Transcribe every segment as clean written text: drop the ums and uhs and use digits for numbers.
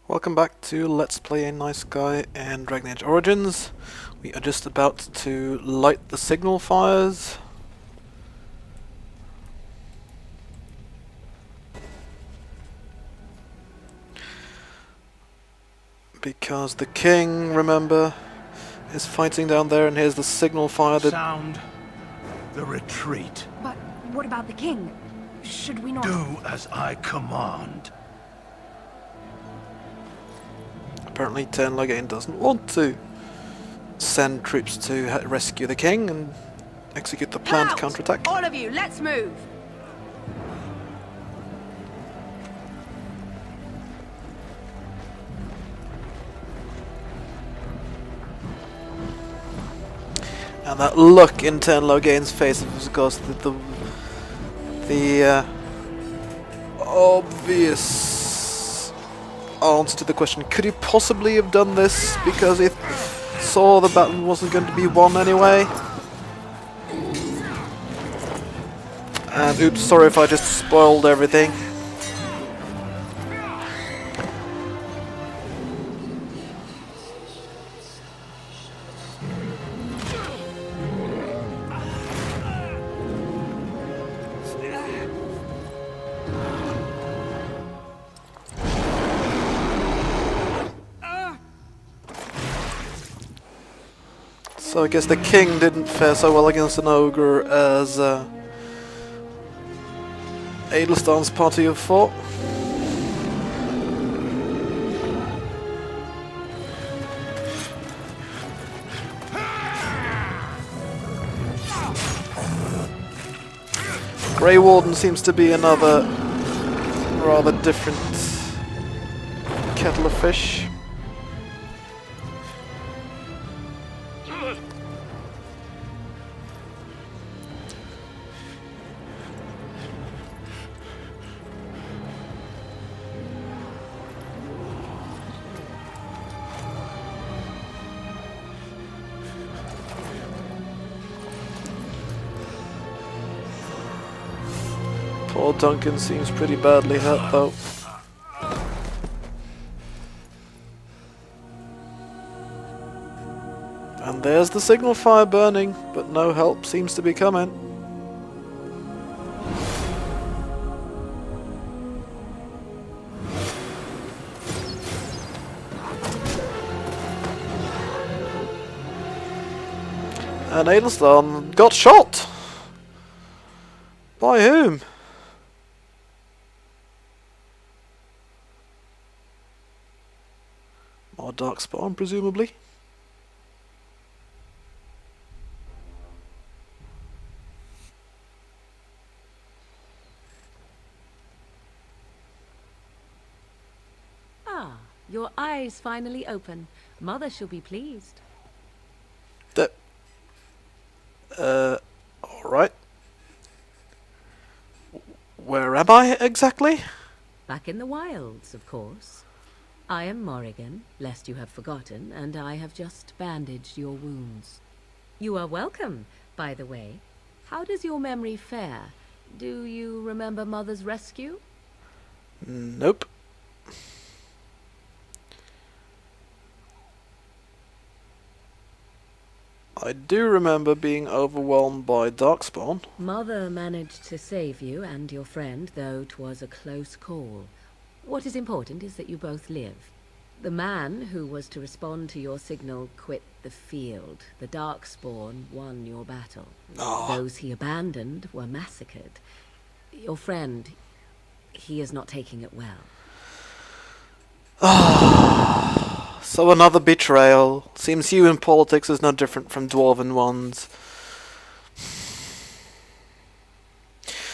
Welcome back to Let's Play a Nice Guy and Dragon Age Origins. We are just about to light the signal fires. Because the king, remember, is fighting down there, and here's the signal fire that... Sound the retreat. But what about the king? Should we not... Do as I command. Apparently Ten Loghain doesn't want to send troops to rescue the king and execute the planned Out! counterattack. All of you, let's move! And that look in Ten Loghain's face was, of course, the obvious answer to the question, could he possibly have done this because he saw the battle wasn't going to be won anyway? And oops, sorry if I just spoiled everything. So I guess the king didn't fare so well against an ogre as Adelstan's party have fought. Grey Warden seems to be another rather different kettle of fish. Poor Duncan seems pretty badly hurt though. And there's the signal fire burning, but no help seems to be coming. And Adelstan got shot! By whom? More Darkspawn, presumably. Ah, your eyes finally open. Mother shall be pleased. Alright. Where am I exactly? Back in the wilds, of course. I am Morrigan, lest you have forgotten, and I have just bandaged your wounds. You are welcome, by the way. How does your memory fare? Do you remember Mother's rescue? Nope. I do remember being overwhelmed by Darkspawn. Mother managed to save you and your friend, though 'twas a close call. What is important is that you both live. The man who was to respond to your signal quit the field. The Darkspawn won your battle. Oh. Those he abandoned were massacred. Your friend, he is not taking it well. So another betrayal. Seems human politics is no different from Dwarven ones.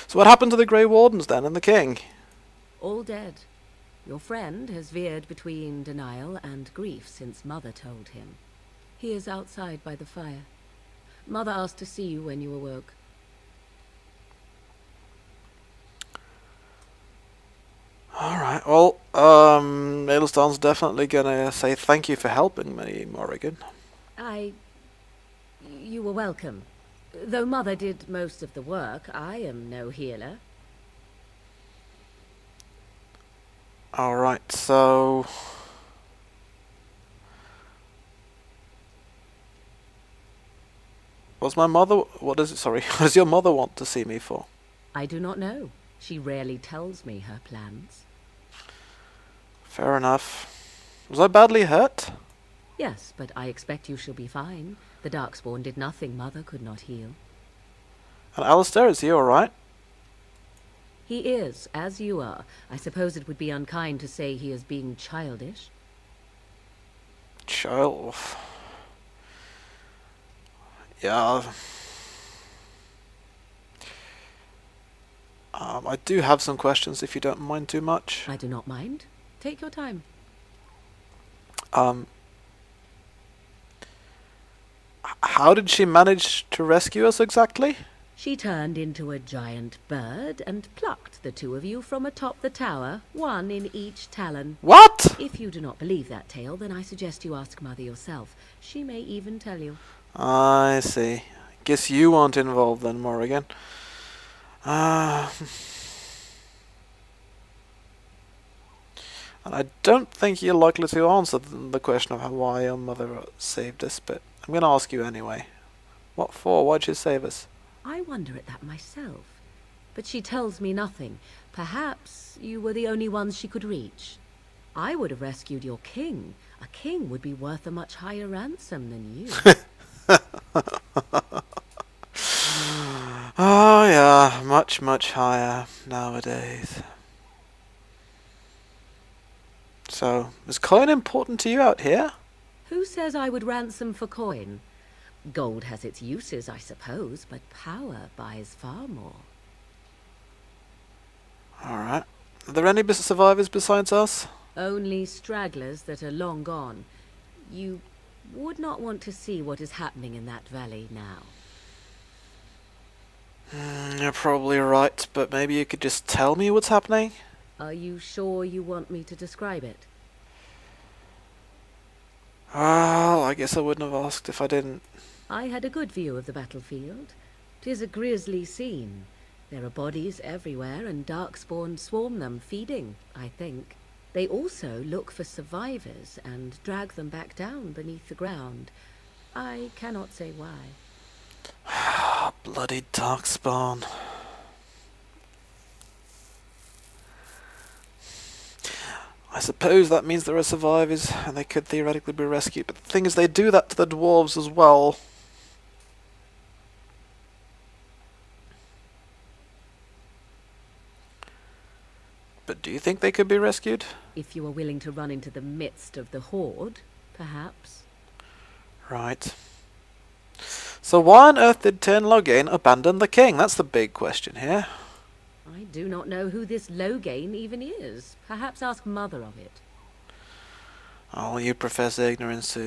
So what happened to the Grey Wardens then, and the king? All dead. Your friend has veered between denial and grief since Mother told him. He is outside by the fire. Mother asked to see you when you awoke. Alright, well, Adelstan's definitely gonna say thank you for helping me, Morrigan. You were welcome. Though Mother did most of the work, I am no healer. Alright, so Was my mother... What is it? Sorry. What does your mother want to see me for? I do not know. She rarely tells me her plans. Fair enough. Was I badly hurt? Yes, but I expect you shall be fine. The Darkspawn did nothing Mother could not heal. And Alistair, is he alright? He is, as you are. I suppose it would be unkind to say he is being childish. Child... Yeah... I do have some questions if you don't mind too much. I do not mind. Take your time. How did she manage to rescue us exactly? She turned into a giant bird and plucked the two of you from atop the tower, one in each talon. What? If you do not believe that tale, then I suggest you ask Mother yourself. She may even tell you. I see. Guess you weren't involved then, Morrigan. And I don't think you're likely to answer the question of why your mother saved us, but I'm going to ask you anyway. What for? Why'd she save us? I wonder at that myself. But she tells me nothing. Perhaps you were the only ones she could reach. I would have rescued your king. A king would be worth a much higher ransom than you. Oh yeah, much, much higher nowadays. So, is coin important to you out here? Who says I would ransom for coin? Gold has its uses, I suppose, but power buys far more. Alright. Are there any survivors besides us? Only stragglers that are long gone. You would not want to see what is happening in that valley now. You're probably right, but maybe you could just tell me what's happening? Are you sure you want me to describe it? Well, I guess I wouldn't have asked if I didn't. I had a good view of the battlefield. 'Tis a grisly scene. There are bodies everywhere, and Darkspawn swarm them, feeding, I think. They also look for survivors and drag them back down beneath the ground. I cannot say why. Bloody Darkspawn. I suppose that means there are survivors, and they could theoretically be rescued, but the thing is they do that to the dwarves as well. But do you think they could be rescued? If you are willing to run into the midst of the horde, perhaps. Right. So why on earth did Tern Loghain abandon the king? That's the big question here. I do not know who this Loghain even is. Perhaps ask Mother of it. Oh, you profess ignorance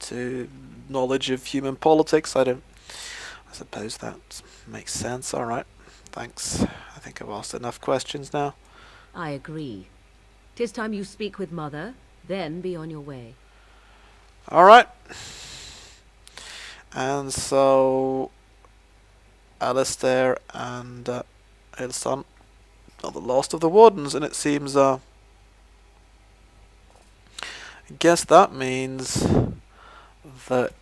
to knowledge of human politics. I suppose that makes sense. All right. Thanks. I think I've asked enough questions now. I agree. 'Tis time you speak with Mother, then be on your way. All right. And so, Alistair and Ailson are the last of the wardens, and it seems, I guess that means that,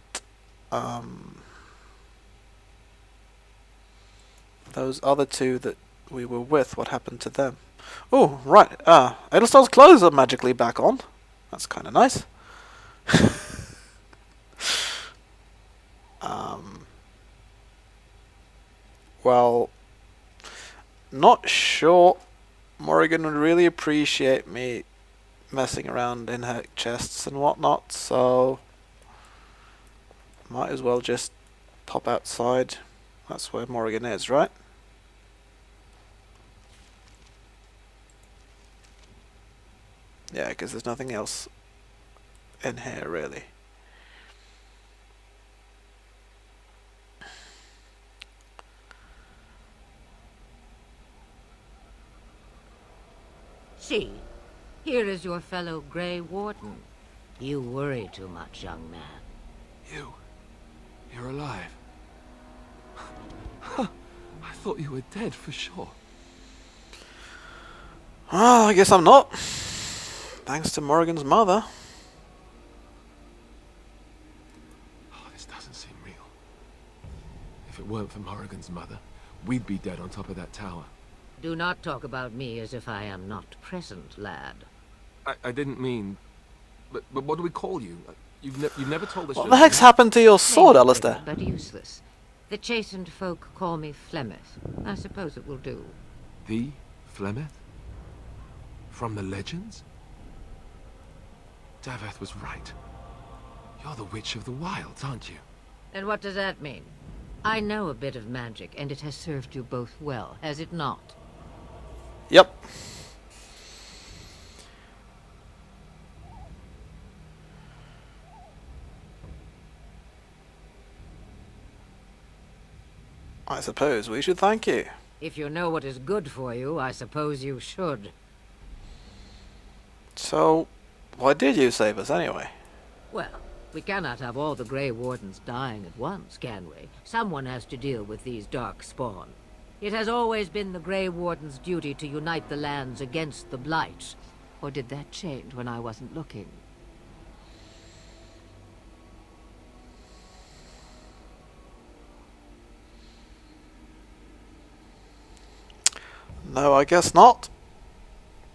those other two that we were with, what happened to them? Oh, right, Ailson's clothes are magically back on. That's kind of nice. Well, not sure Morrigan would really appreciate me messing around in her chests and whatnot, so might as well just pop outside. That's where Morrigan is, right? Yeah, because there's nothing else in here, really. See, here is your fellow Grey Warden. You worry too much, young man. You're alive. I thought you were dead for sure. Well, I guess I'm not. Thanks to Morrigan's mother. Oh, this doesn't seem real. it weren't for Morrigan's mother, we'd be dead on top of that tower. Do not talk about me as if I am not present, lad. I didn't mean... But what do we call you? You've never told us What your the heck's name. happened to your sword, Maybe Alistair? pretty, but useless. The chastened folk call me Flemeth. I suppose it will do. The Flemeth? From the legends? Daveth was right. You're the Witch of the Wilds, aren't you? And what does that mean? I know a bit of magic, and it has served you both well, has it not? Yep. I suppose we should thank you. If you know what is good for you, I suppose you should. So, why did you save us anyway? Well, we cannot have all the Grey Wardens dying at once, can we? Someone has to deal with these dark spawn. It has always been the Grey Warden's duty to unite the lands against the Blight. Or did that change when I wasn't looking? No, I guess not.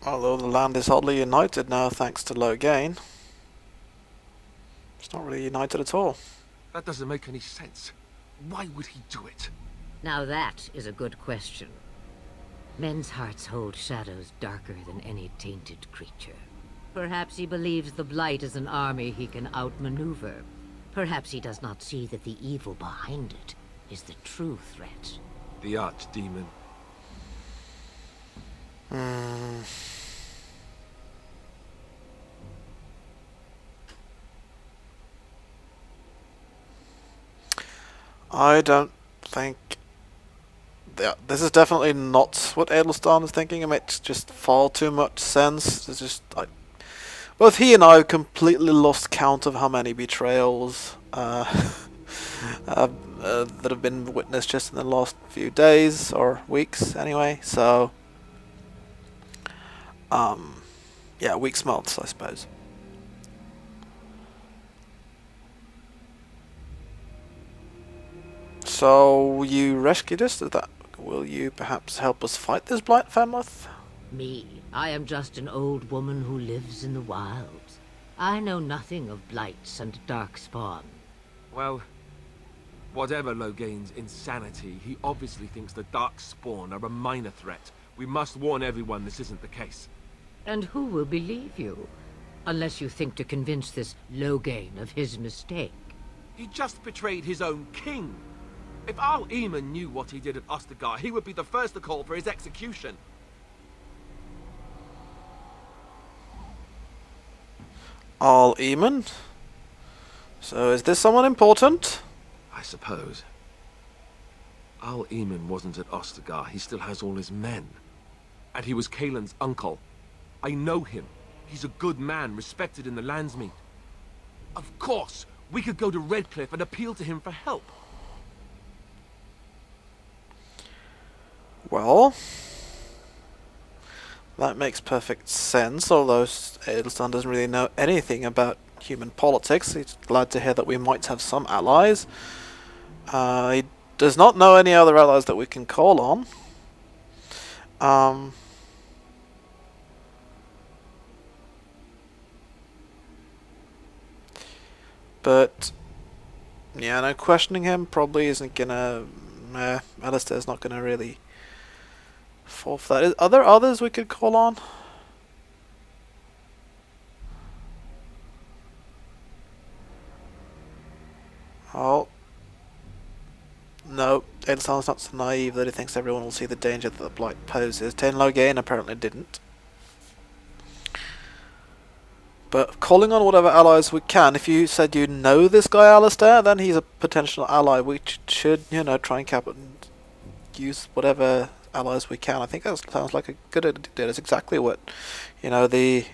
Although the land is oddly united now thanks to Loghain. It's not really united at all. That doesn't make any sense. Why would he do it? Now that is a good question. Men's hearts hold shadows darker than any tainted creature. Perhaps he believes the Blight is an army he can outmaneuver. Perhaps he does not see that the evil behind it is the true threat. The Archdemon. I don't think... this is definitely not what Adelstan is thinking. It makes just far too much sense. It's just... both he and I have completely lost count of how many betrayals that have been witnessed just in the last few days, or weeks anyway, so... yeah, weeks, months, I suppose. So, you rescued us? Will you perhaps help us fight this Blight Fammoth? Me, I am just an old woman who lives in the wilds. I know nothing of blights and darkspawn. Well, whatever Loghain's insanity, he obviously thinks the Darkspawn are a minor threat. We must warn everyone this isn't the case. And who will believe you? Unless you think to convince this Loghain of his mistake. He just betrayed his own king. If Al Eamon knew what he did at Ostagar, he would be the first to call for his execution. Al Eamon? So is this someone important? I suppose. Al Eamon wasn't at Ostagar. He still has all his men. And he was Kaelin's uncle. I know him. He's a good man, respected in the Landsmeet. Of course, we could go to Redcliffe and appeal to him for help. Well, that makes perfect sense, although Adelstan doesn't really know anything about human politics. He's glad to hear that we might have some allies. He does not know any other allies that we can call on. But, yeah, no, questioning him probably isn't gonna... Alistair's not gonna really fall for that. Are there others we could call on? Oh. No, Adelstan's not so naive that he thinks everyone will see the danger that the Blight poses. Tain Loghain apparently didn't. But calling on whatever allies we can. If you said you know this guy Alistair, then he's a potential ally. We should, you know, try and use whatever allies we can. I think that sounds like a good idea. That's exactly what, you know, the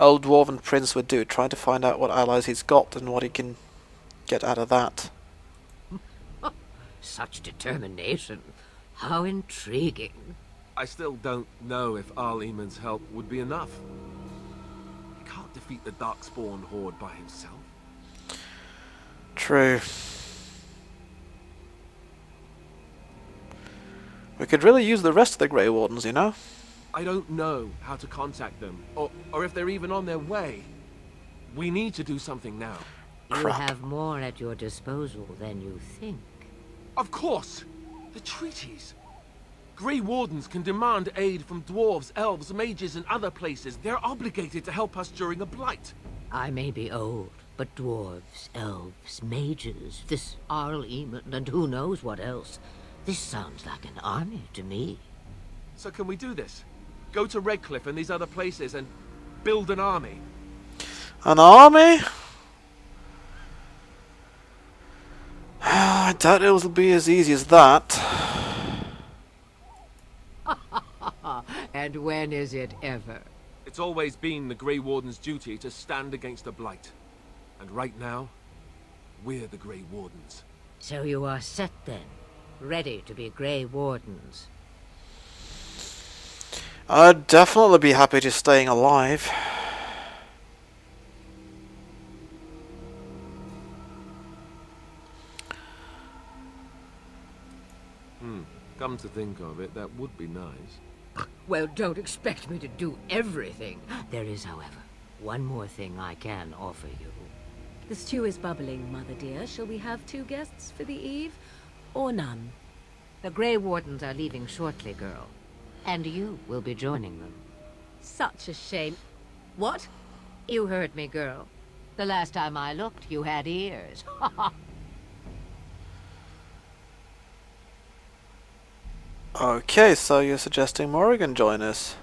old Dwarven prince would do. Trying to find out what allies he's got and what he can get out of that. Such determination. How intriguing. I still don't know if Al Eamon's help would be enough. He can't defeat the Darkspawn horde by himself. True. We could really use the rest of the Grey Wardens, you know? I don't know how to contact them, or if they're even on their way. We need to do something now. You Crap. have more at your disposal than you think. Of course! The treaties! Grey Wardens can demand aid from dwarves, elves, mages, and other places. They're obligated to help us during a blight. I may be old, but dwarves, elves, mages, this Arl Eamon, and who knows what else. This sounds like an army to me. So can we do this? Go to Redcliffe and these other places and build an army? An army? I doubt it will be as easy as that. And when is it ever? It's always been the Grey Warden's duty to stand against the blight. And right now, we're the Grey Wardens. So you are set then, ready to be Grey Wardens. I'd definitely be happy just staying alive. Come to think of it, that would be nice. Well, don't expect me to do everything. There is, however, one more thing I can offer you. The stew is bubbling, Mother dear. Shall we have 2 guests for the eve, or none? The Grey Wardens are leaving shortly, girl. And you will be joining them. Such a shame. What? You heard me, girl. The last time I looked, you had ears. Okay, so you're suggesting Morrigan join us?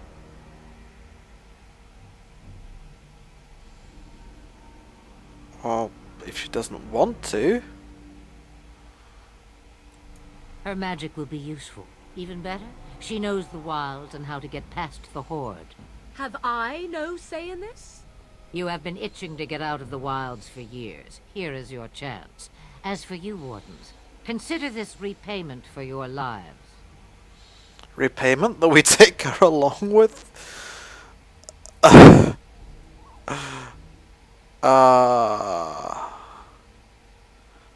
Well, if she doesn't want to... Her magic will be useful. Even better, she knows the wilds and how to get past the Horde. Have I no say in this? You have been itching to get out of the wilds for years. Here is your chance. As for you, Wardens, consider this repayment for your lives. Repayment that we take her along with?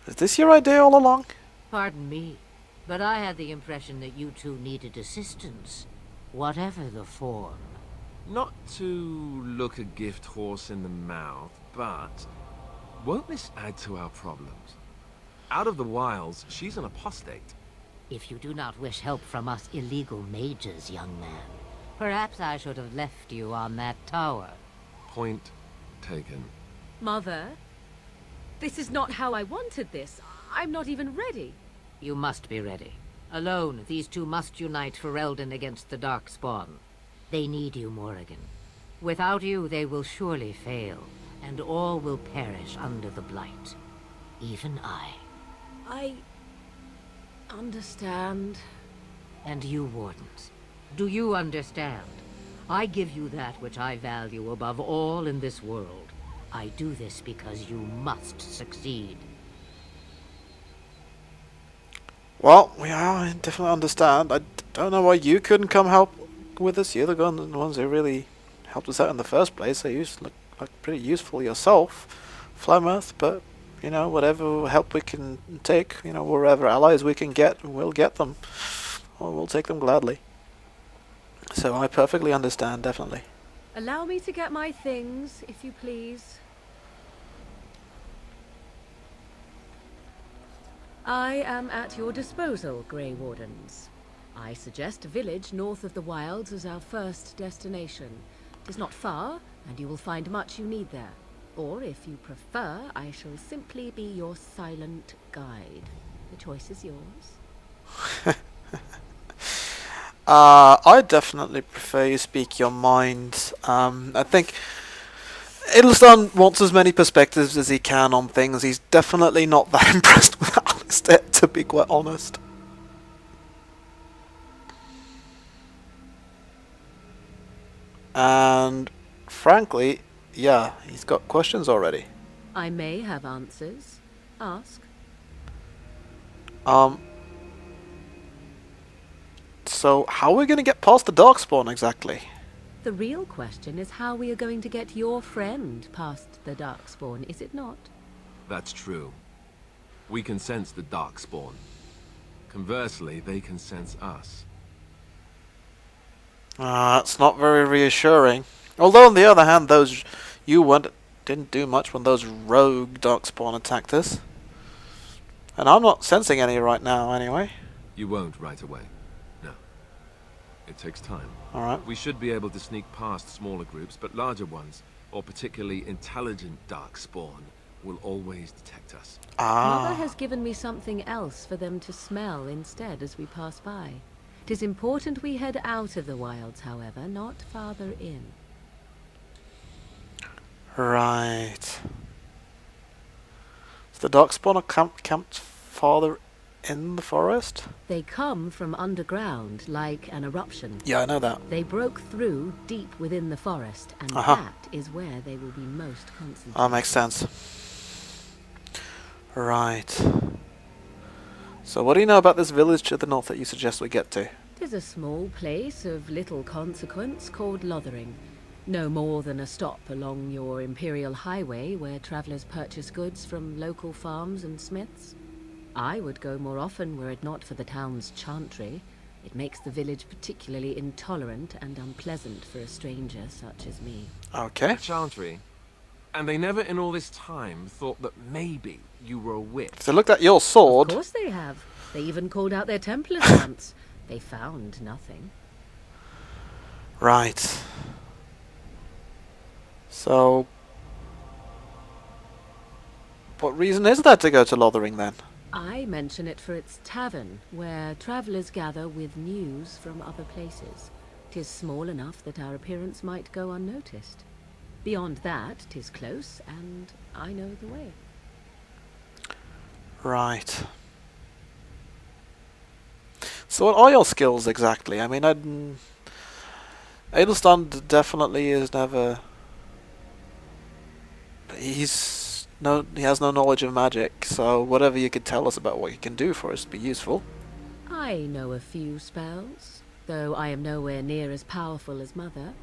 Is this your idea all along? Pardon me, but I had the impression that you two needed assistance, whatever the form. Not to look a gift horse in the mouth, but won't this add to our problems? Out of the wilds, she's an apostate. If you do not wish help from us illegal mages, young man, perhaps I should have left you on that tower. Point taken. Mother, this is not how I wanted this. I'm not even ready. You must be ready. Alone, these two must unite for Eldon against the Darkspawn. They need you, Morrigan. Without you, they will surely fail, and all will perish under the Blight. Even I. I understand. And you, Wardens. Do you understand? I give you that which I value above all in this world. I do this because you must succeed. Well, I definitely understand. I don't know why you couldn't come help with us. You're the ones who really helped us out in the first place. So you look like pretty useful yourself, Flemeth, but you know, whatever help we can take, you know, wherever allies we can get, we'll get them. Or we'll take them gladly. So I perfectly understand, definitely. Allow me to get my things, if you please. I am at your disposal, Grey Wardens. I suggest a village north of the wilds as our first destination. It is not far, and you will find much you need there. Or, if you prefer, I shall simply be your silent guide. The choice is yours. I definitely prefer you speak your mind. I think Idleston wants as many perspectives as he can on things. He's definitely not that impressed with Alistair, to be quite honest. And frankly, yeah, he's got questions already. I may have answers. Ask. So how are we going to get past the Darkspawn exactly? The real question is how we are going to get your friend past the Darkspawn, is it not? That's true. We can sense the Darkspawn. Conversely, they can sense us. That's not very reassuring. Although on the other hand, didn't do much when those rogue darkspawn attacked us. And I'm not sensing any right now, anyway. You won't right away. No. It takes time. Alright. We should be able to sneak past smaller groups, but larger ones, or particularly intelligent darkspawn, will always detect us. Mother Ah. has given me something else for them to smell instead as we pass by. It is important we head out of the wilds, however, not farther in. Right. So the darkspawn are camped farther in the forest? They come from underground, like an eruption. Yeah, I know that. They broke through deep within the forest, and Uh-huh. that is where they will be most concentrated. That makes sense. Right. So what do you know about this village to the north that you suggest we get to? It is a small place of little consequence called Lothering. No more than a stop along your imperial highway where travellers purchase goods from local farms and smiths. I would go more often were it not for the town's chantry. It makes the village particularly intolerant and unpleasant for a stranger such as me. Okay. Chantry. And they never in all this time thought that maybe you were a witch. So look at your sword. Of course they have. They even called out their Templars once. They found nothing. Right. So, what reason is there to go to Lothering then? I mention it for its tavern, where travellers gather with news from other places. 'Tis small enough that our appearance might go unnoticed. Beyond that, 'tis close, and I know the way. Right. So what are your skills exactly? I mean, Adelstan definitely is never... He has no knowledge of magic, so whatever you could tell us about what you can do for us would be useful. I know a few spells, though I am nowhere near as powerful as Mother.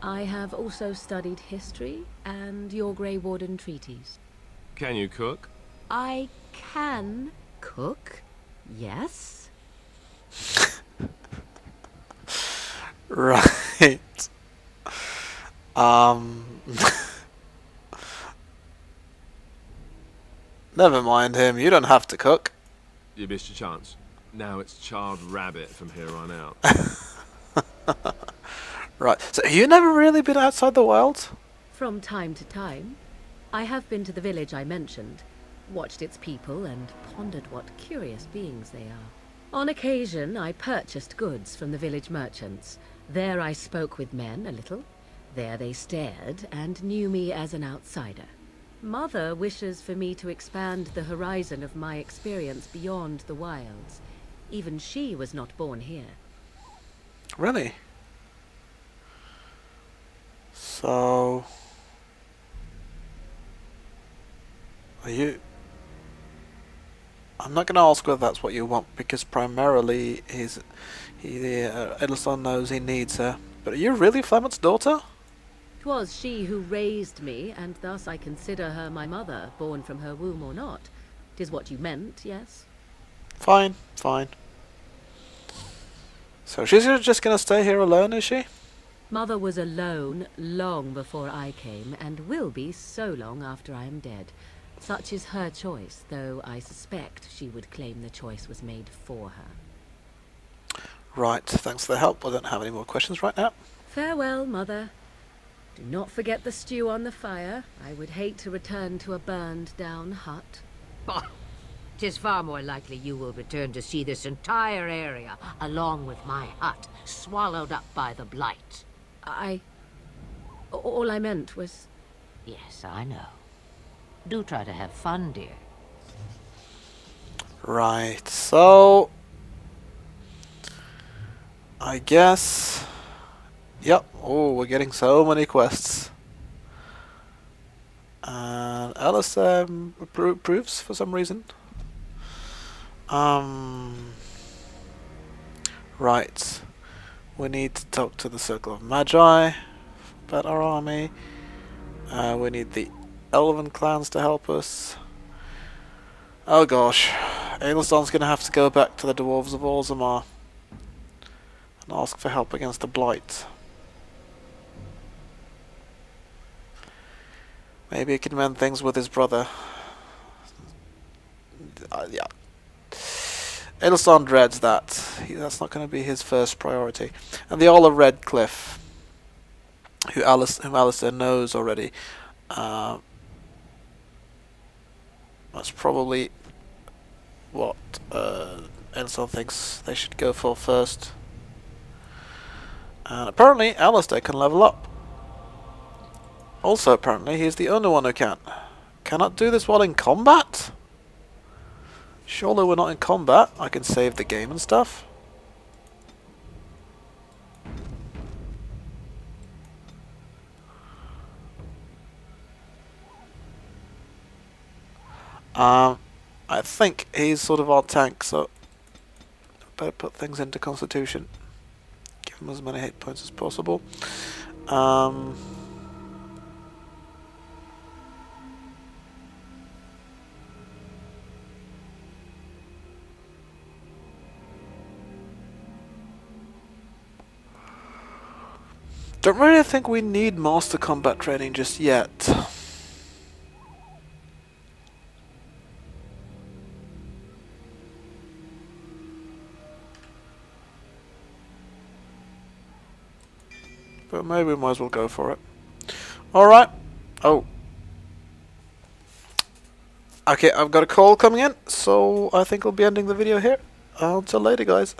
I have also studied history and your Grey Warden treaties. Can you cook? I can cook, yes. Right. Never mind him, you don't have to cook. You missed your chance. Now it's charred rabbit from here on out. Right, so you never really been outside the wilds? From time to time. I have been to the village I mentioned, watched its people, and pondered what curious beings they are. On occasion, I purchased goods from the village merchants. There I spoke with men a little. There they stared and knew me as an outsider. Mother wishes for me to expand the horizon of my experience beyond the wilds. Even she was not born here. Really? So... Are you... I'm not going to ask whether that's what you want, because primarily Edelstan knows he needs her. But are you really Flement's daughter? 'Twas she who raised me, and thus I consider her my mother, born from her womb or not. 'Tis what you meant, yes? Fine, fine. So she's just going to stay here alone, is she? Mother was alone long before I came, and will be so long after I am dead. Such is her choice, though I suspect she would claim the choice was made for her. Right, thanks for the help. I don't have any more questions right now. Farewell, Mother. Do not forget the stew on the fire. I would hate to return to a burned-down hut. Bah! 'Tis far more likely you will return to see this entire area, along with my hut, swallowed up by the blight. All I meant was... Yes, I know. Do try to have fun, dear. Right, so... I guess... Yep, oh, we're getting so many quests. And Alice approves for some reason. Right. We need to talk to the Circle of Magi about our army. We need the Elven clans to help us. Oh gosh. Aeliston's gonna have to go back to the Dwarves of Orzammar. and ask for help against the Blight. Maybe he can mend things with his brother. Yeah. Edelson dreads that. That's not going to be his first priority. And the Earl of Redcliffe, whom Alistair knows already. That's probably what Edelson thinks they should go for first. And apparently Alistair can level up. Also apparently he's the only one who can. Cannot do this while in combat? Surely we're not in combat. I can save the game and stuff. I think he's sort of our tank, so better put things into Constitution. Give him as many hit points as possible. Don't really think we need master combat training just yet. But maybe we might as well go for it. Alright. Oh. Okay, I've got a call coming in, so I think we'll be ending the video here. Until later, guys.